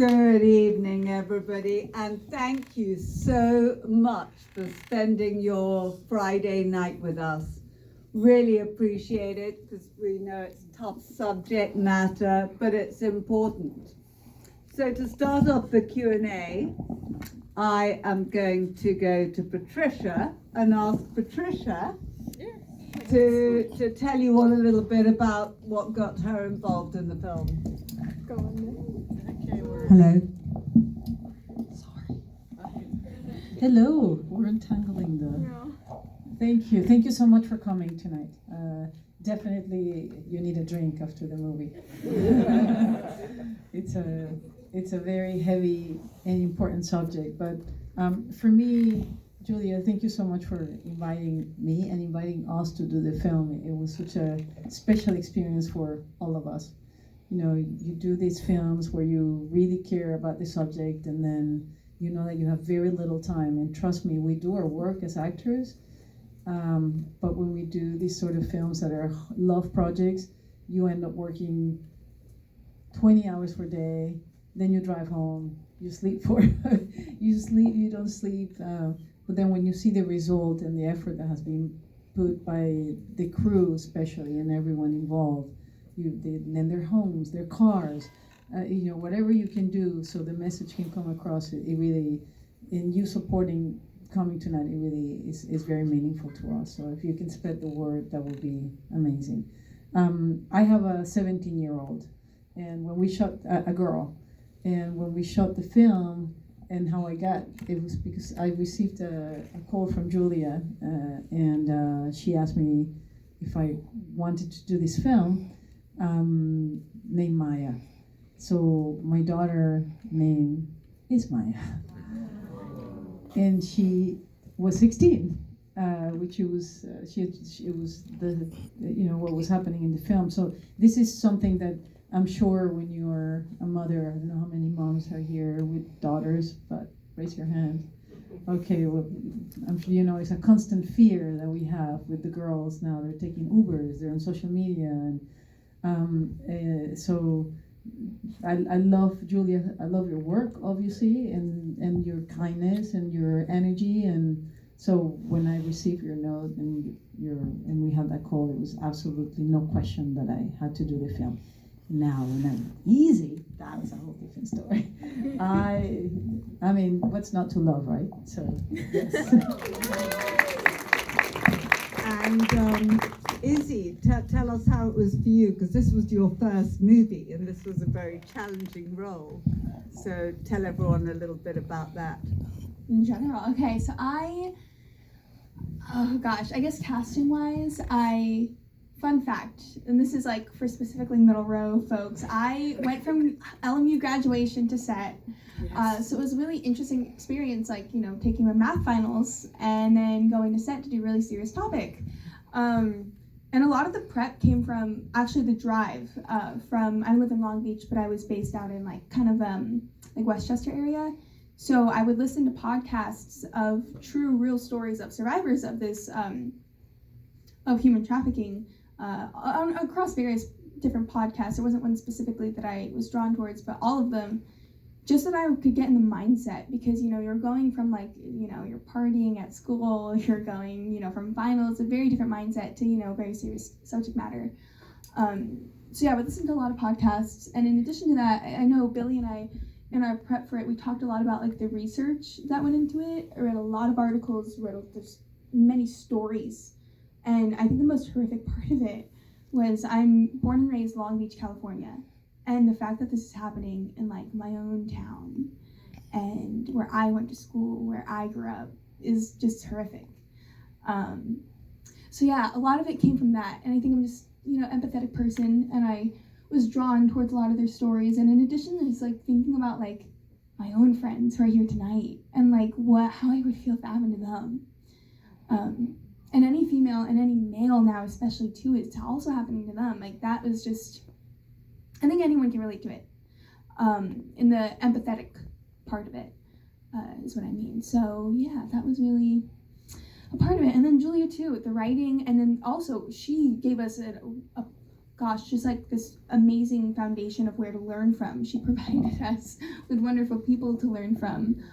Good evening, everybody, and thank you so much for spending your Friday night with us. Really appreciate it, because we know it's tough subject matter, but it's important. So to start off the Q&A, I am going to go to Patricia and ask Patricia to tell you all a little bit about what got her involved in the film. Go on then. Hello. Sorry. Hello. We're untangling the. No. Thank you. Thank you so much for coming tonight. Definitely, you need a drink after the movie. It's a very heavy and important subject. But for me, Julia, thank you so much for inviting me and inviting us to do the film. It was such a special experience for all of us. You know, you do these films where you really care about the subject, and then you know that you have very little time. And trust me, we do our work as actors, but when we do these sort of films that are love projects, you end up working 20 hours per day, then you drive home, you sleep you don't sleep, but then when you see the result and the effort that has been put by the crew especially and everyone involved, they lend their homes, their cars, whatever you can do so the message can come across. It really, in you supporting coming tonight, it really is very meaningful to us. So if you can spread the word, that would be amazing. I have a 17-year-old, and when we shot a girl, and when we shot the film, and how I got it was because I received a call from Julia, and she asked me if I wanted to do this film. Named Maya. So my daughter name is Maya. And she was 16, which it was what was happening in the film. So this is something that I'm sure when you're a mother, I don't know how many moms are here with daughters, but raise your hand. Okay, well, I'm sure you know it's a constant fear that we have with the girls now. They're taking Ubers, they're on social media, and so I love, Julia, I love your work, obviously, and your kindness and your energy. And so when I received your note and we had that call, it was absolutely no question that I had to do the film. Now, easy, that was a whole different story. I mean, what's not to love, right? So, yes. And Izzy, tell us how it was for you, because this was your first movie and this was a very challenging role. So tell everyone a little bit about that. In general, okay, so I guess casting-wise, fun fact, and this is like for specifically middle row folks, I went from LMU graduation to set. Yes. So it was a really interesting experience, like, taking my math finals and then going to set to do a really serious topic. And a lot of the prep came from actually the drive I live in Long Beach, but I was based out in like Westchester area. So I would listen to podcasts of true, real stories of survivors of this, of human trafficking across various different podcasts. There wasn't one specifically that I was drawn towards, but all of them, just that I could get in the mindset, because, you're going from you're partying at school, you're going, from finals, a very different mindset to, very serious subject matter. So yeah, I would listen to a lot of podcasts. And in addition to that, I know Billy and I, in our prep for it, we talked a lot about the research that went into it. I read a lot of articles, there's many stories. And I think the most horrific part of it was I'm born and raised Long Beach, California. And the fact that this is happening in my own town and where I went to school, where I grew up, is just horrific. So yeah, a lot of it came from that. And I think I'm just, empathetic person, and I was drawn towards a lot of their stories. And in addition to just thinking about my own friends who are here tonight and how I would feel if that happened to them. And any female and any male now, especially too, it's also happening to them. That was just, I think anyone can relate to it. In the empathetic part of it, is what I mean. So yeah, that was really a part of it. And then Julia too, with the writing, and then also she gave us a gosh, just like this amazing foundation of where to learn from. She provided us with wonderful people to learn from.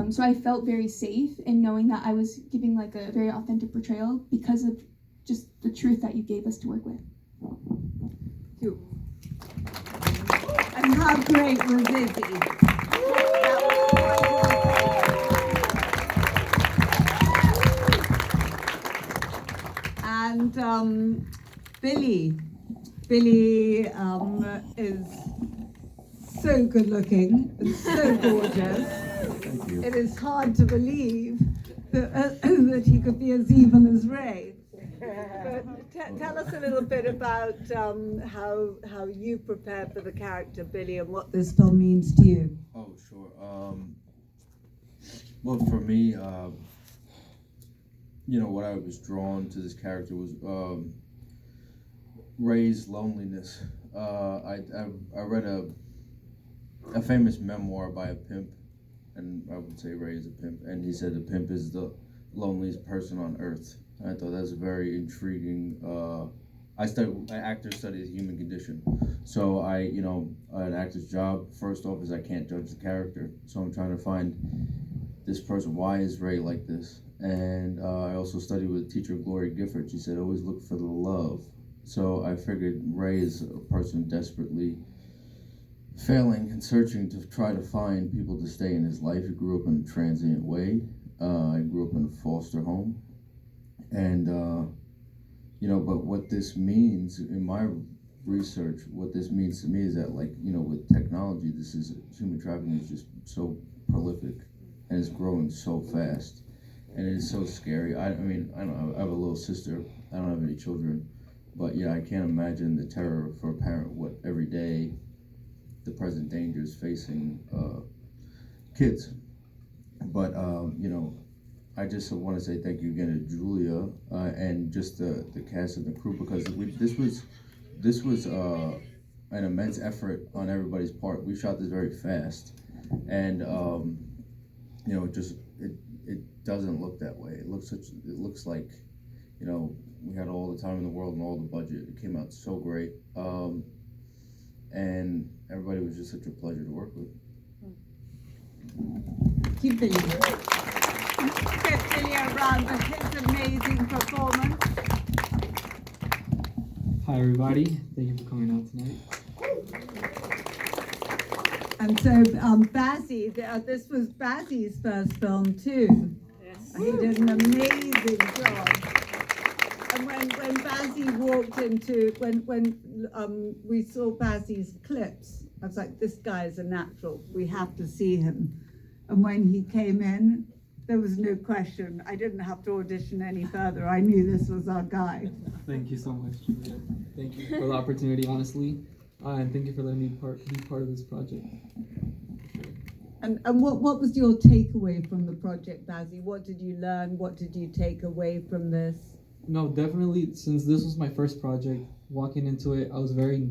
So I felt very safe in knowing that I was giving like a very authentic portrayal because of just the truth that you gave us to work with. You. And how great was Izzy? And Billy is so good looking and so gorgeous. Thank you. It is hard to believe that he could be as evil as Ray. But tell us a little bit about how you prepared for the character Billy and what this film means to you. Oh, sure. Well, for me, what I was drawn to this character was Ray's loneliness. I read a famous memoir by a pimp, and I would say Ray is a pimp, and he said the pimp is the loneliest person on earth. I thought that was very intriguing. Actors study the human condition. So an actor's job, first off, is I can't judge the character. So I'm trying to find this person. Why is Ray like this? And I also studied with teacher Gloria Gifford. She said, always look for the love. So I figured Ray is a person desperately failing and searching to try to find people to stay in his life. He grew up in a transient way. I grew up in a foster home. And, but what this means in my research, what this means to me is that, with technology, human trafficking is just so prolific and it's growing so fast. And it is so scary. I have a little sister. I don't have any children. But, I can't imagine the terror for a parent, what every day the present dangers facing kids. But, I just want to say thank you again to Julia and just the cast and the crew, because this was an immense effort on everybody's part. We shot this very fast, and it doesn't look that way. It looks like we had all the time in the world and all the budget. It came out so great, and everybody was just such a pleasure to work with. Keep Billy. Give Billy a round for his amazing performance. Hi everybody, thank you for coming out tonight. And so Bazzy, this was Bazzy's first film too. Yes. He did an amazing job. And when Bazzy walked into, when we saw Bazzy's clips, I was like, this guy is a natural. We have to see him. And when he came in, there was no question. I didn't have to audition any further. I knew this was our guy. Thank you so much, Julia. Thank you for the opportunity, honestly. And thank you for letting me be part of this project. And what was your takeaway from the project, Bazzy? What did you learn? What did you take away from this? No, definitely, since this was my first project, walking into it, I was very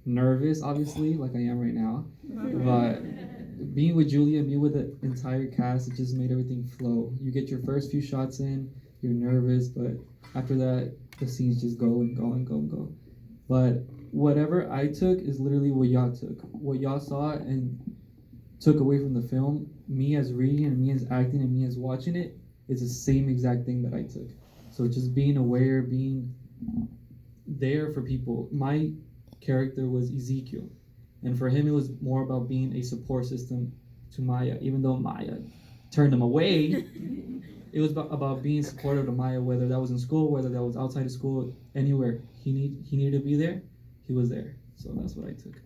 nervous, obviously, like I am right now. But being with Julia, being with the entire cast, it just made everything flow. You get your first few shots in, you're nervous, but after that, the scenes just go and go and go and go. But whatever I took is literally what y'all took. What y'all saw and took away from the film, me as reading and me as acting and me as watching it, is the same exact thing that I took. So just being aware, being there for people. My character was Ezekiel, and for him it was more about being a support system to Maya. Even though Maya turned him away, it was about being supportive to Maya, whether that was in school, whether that was outside of school, anywhere he needed to be there, he was there. So that's what I took.